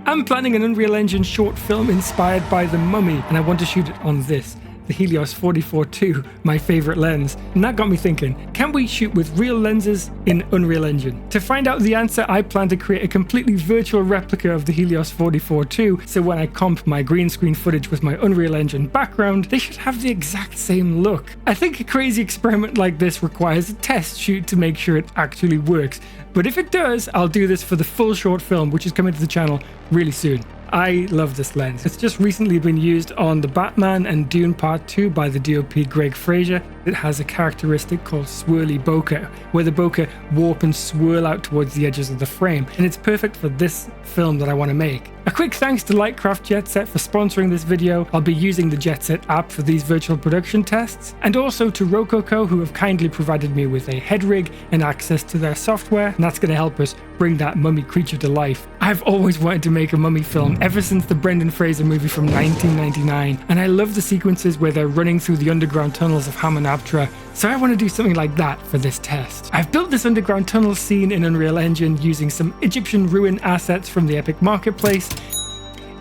I'm planning an Unreal Engine short film inspired by The Mummy, and I want to shoot it on this, the Helios 44-2, my favorite lens. And that got me thinking, can we shoot with real lenses in Unreal Engine? To find out the answer, I plan to create a completely virtual replica of the Helios 44-2, so when I comp my green screen footage with my Unreal Engine background, they should have the exact same look. I think a crazy experiment like this requires a test shoot to make sure it actually works. But if it does, I'll do this for the full short film, which is coming to the channel really soon. I love this lens. It's just recently been used on The Batman and Dune Part 2 by the DOP Greg Fraser. It has a characteristic called swirly bokeh, where the bokeh warp and swirl out towards the edges of the frame, and it's perfect for this film that I want to make. A quick thanks to Lightcraft Jetset for sponsoring this video. I'll be using the Jetset app for these virtual production tests, and also to Rococo, who have kindly provided me with a head rig and access to their software, and that's going to help us bring that mummy creature to life. I've always wanted to make a mummy film ever since the Brendan Fraser movie from 1999, and I love the sequences where they're running through the underground tunnels of Hamunaptra, so I want to do something like that for this test. I've built this underground tunnel scene in Unreal Engine using some Egyptian ruin assets from the Epic Marketplace.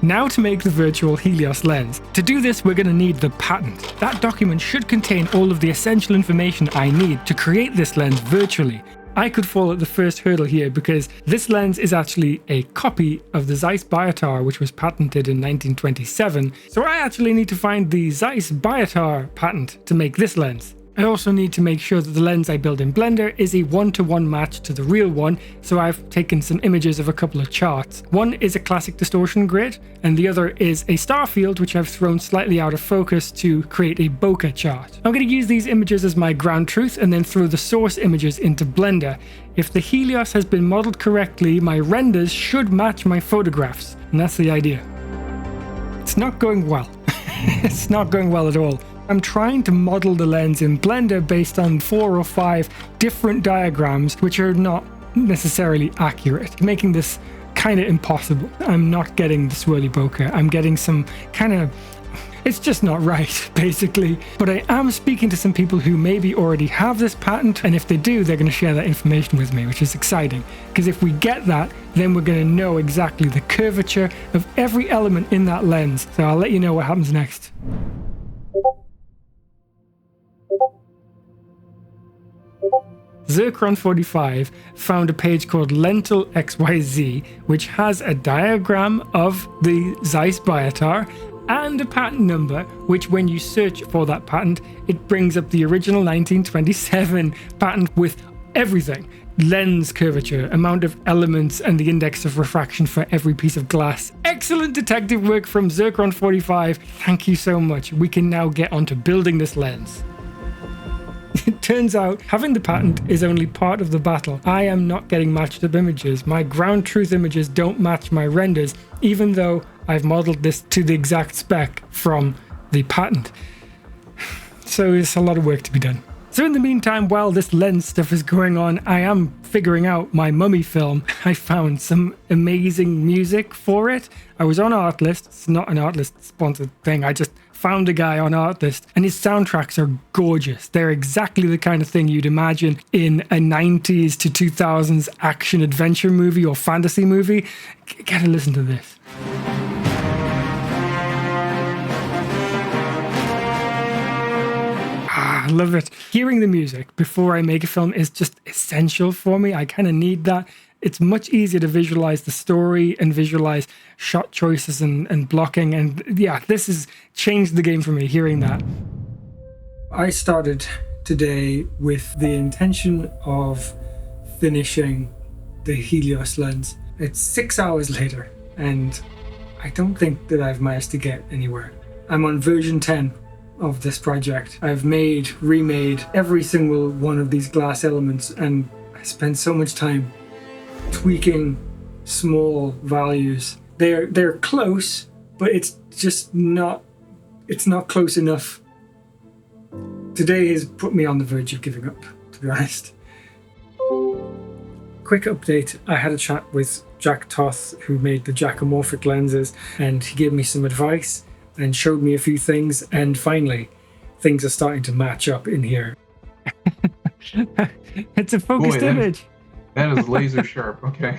Now to make the Virtual HELIOS lens. To do this, we're going to need the patent. That document should contain all of the essential information I need to create this lens virtually. I could fall at the first hurdle here because this lens is actually a copy of the Zeiss Biotar, which was patented in 1927. So I actually need to find the Zeiss Biotar patent to make this lens. I also need to make sure that the lens I build in Blender is a one-to-one match to the real one, so I've taken some images of a couple of charts. One is a classic distortion grid, and the other is a star field which I've thrown slightly out of focus to create a bokeh chart. I'm going to use these images as my ground truth and then throw the source images into Blender. If the Helios has been modeled correctly, my renders should match my photographs, and that's the idea. It's not going well. It's not going well at all. I'm trying to model the lens in Blender based on 4 or 5 different diagrams which are not necessarily accurate, making this kind of impossible. I'm not getting the swirly bokeh. I'm getting some kind of... it's just not right, basically. But I am speaking to some people who maybe already have this patent, and if they do, they're going to share that information with me, which is exciting. Because if we get that, then we're going to know exactly the curvature of every element in that lens. So I'll let you know what happens next. Zircron45 found a page called Lentil XYZ, which has a diagram of the Zeiss Biotar and a patent number, which when you search for that patent, it brings up the original 1927 patent with everything. Lens curvature, amount of elements, and the index of refraction for every piece of glass. Excellent detective work from Zircron45. Thank you so much. We can now get on to building this lens. It turns out having the patent is only part of the battle. I am not getting matched up images. My ground truth images don't match my renders, even though I've modeled this to the exact spec from the patent. So it's a lot of work to be done. So in the meantime, while this lens stuff is going on, I am figuring out my mummy film. I found some amazing music for it. I was on Artlist. It's not an Artlist sponsored thing. I just found a guy on Artlist, and his soundtracks are gorgeous. They're exactly the kind of thing you'd imagine in a 90s to 2000s action adventure movie or fantasy movie. Gotta listen to this. I love it. Hearing the music before I make a film is just essential for me. I kind of need that. It's much easier to visualize the story and visualize shot choices and blocking. And yeah, this has changed the game for me, hearing that. I started today with the intention of finishing the Helios lens. It's 6 hours later, and I don't think that I've managed to get anywhere. I'm on version 10 of this project. I've remade every single one of these glass elements, and I spent so much time tweaking small values. They're close, but it's just not close enough. Today has put me on the verge of giving up, to be honest. Quick update, I had a chat with Jack Toth, who made the Jackomorphic lenses, and he gave me some advice and showed me a few things, and finally things are starting to match up in here. It's a focused image. That is laser sharp. Okay.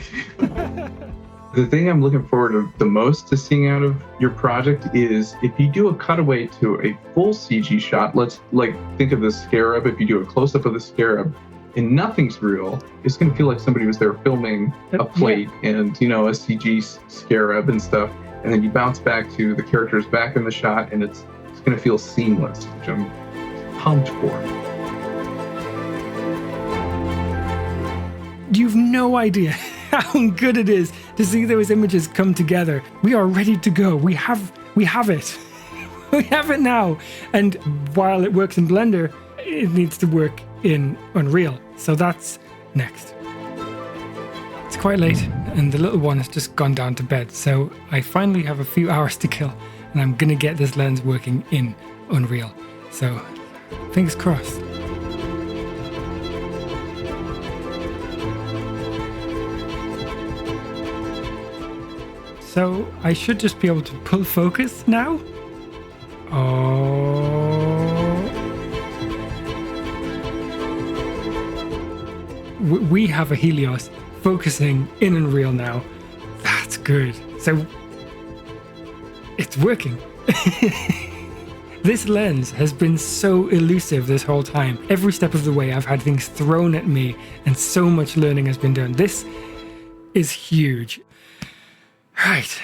The thing I'm looking forward to the most to seeing out of your project is if you do a cutaway to a full CG shot, let's think of the scarab. If you do a close-up of the scarab and nothing's real, it's going to feel like somebody was there filming a plate and, a CG scarab and stuff. And then you bounce back to the characters back in the shot and it's going to feel seamless, which I'm pumped for. You've no idea how good it is to see those images come together. We are ready to go. We have it. We have it now. And while it works in Blender, it needs to work in Unreal. So that's next. It's quite late and the little one has just gone down to bed. So I finally have a few hours to kill and I'm gonna get this lens working in Unreal. So fingers crossed. So I should just be able to pull focus now. We have a Helios focusing in Unreal now. That's good. So it's working. This lens has been so elusive this whole time. Every step of the way I've had things thrown at me and so much learning has been done. This is huge. Right,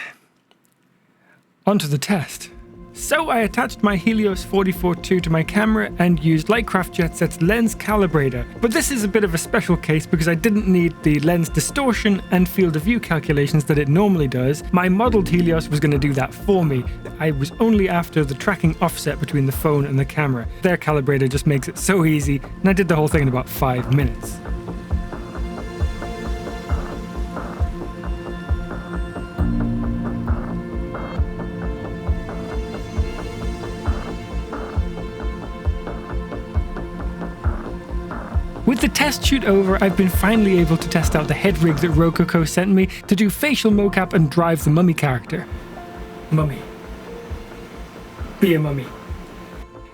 onto the test. So I attached my Helios 44-2 to my camera and used Lightcraft Jetset's lens calibrator. But this is a bit of a special case because I didn't need the lens distortion and field of view calculations that it normally does. My modeled Helios was going to do that for me. I was only after the tracking offset between the phone and the camera. Their calibrator just makes it so easy, and I did the whole thing in about 5 minutes. With the test shoot over, I've been finally able to test out the head rig that Rococo sent me to do facial mocap and drive the mummy character. Mummy. Be a mummy.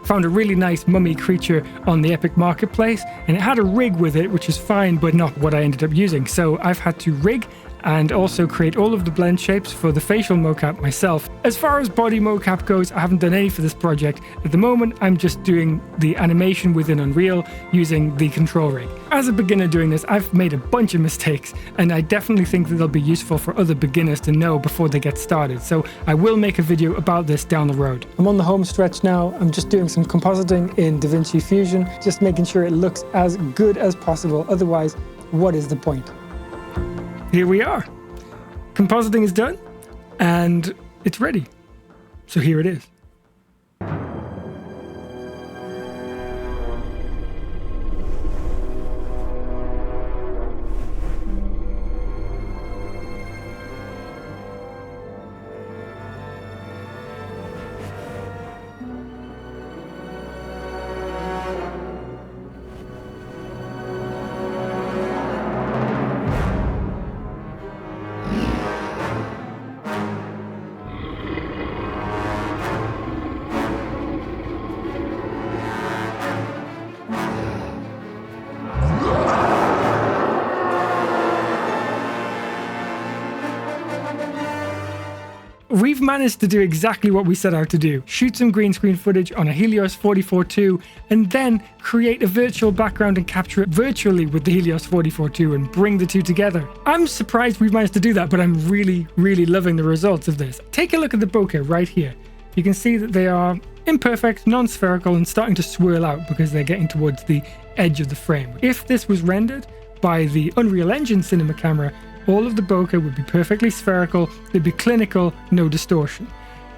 Found a really nice mummy creature on the Epic Marketplace, and it had a rig with it, which is fine, but not what I ended up using. So I've had to rig and also create all of the blend shapes for the facial mocap myself. As far as body mocap goes, I haven't done any for this project. At the moment, I'm just doing the animation within Unreal using the control rig. As a beginner doing this, I've made a bunch of mistakes, and I definitely think that they'll be useful for other beginners to know before they get started. So I will make a video about this down the road. I'm on the home stretch now. I'm just doing some compositing in DaVinci Fusion, just making sure it looks as good as possible. Otherwise, what is the point? Here we are. Compositing is done and it's ready. So here it is. We've managed to do exactly what we set out to do. Shoot some green screen footage on a Helios 44-2 and then create a virtual background and capture it virtually with the Helios 44-2 and bring the two together. I'm surprised we've managed to do that, but I'm really, really loving the results of this. Take a look at the bokeh right here. You can see that they are imperfect, non-spherical, and starting to swirl out because they're getting towards the edge of the frame. If this was rendered by the Unreal Engine cinema camera, all of the bokeh would be perfectly spherical, it'd be clinical, no distortion.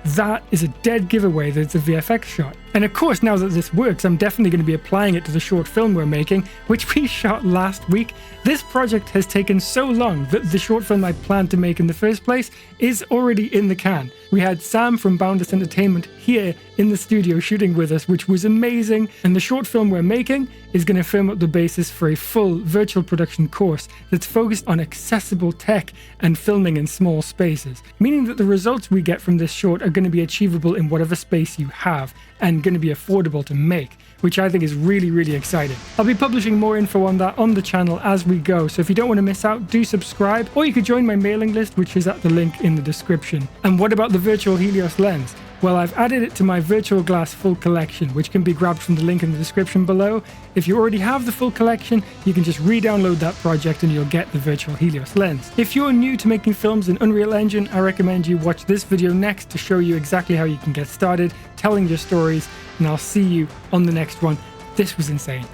That is a dead giveaway that it's a VFX shot. And of course, now that this works, I'm definitely going to be applying it to the short film we're making, which we shot last week. This project has taken so long that the short film I planned to make in the first place is already in the can. We had Sam from Boundless Entertainment here in the studio shooting with us, which was amazing. And the short film we're making is going to firm up the basis for a full virtual production course that's focused on accessible tech and filming in small spaces, meaning that the results we get from this short are going to be achievable in whatever space you have. And and going to be affordable to make, which I think is really, really exciting. I'll be publishing more info on that on the channel as we go, so if you don't want to miss out, do subscribe, or you could join my mailing list, which is at the link in the description. And what about the Virtual HELIOS lens? Well, I've added it to my Virtual Glass full collection, which can be grabbed from the link in the description below. If you already have the full collection, you can just re-download that project and you'll get the Virtual HELIOS lens. If you're new to making films in Unreal Engine, I recommend you watch this video next to show you exactly how you can get started telling your stories, and I'll see you on the next one. This was insane.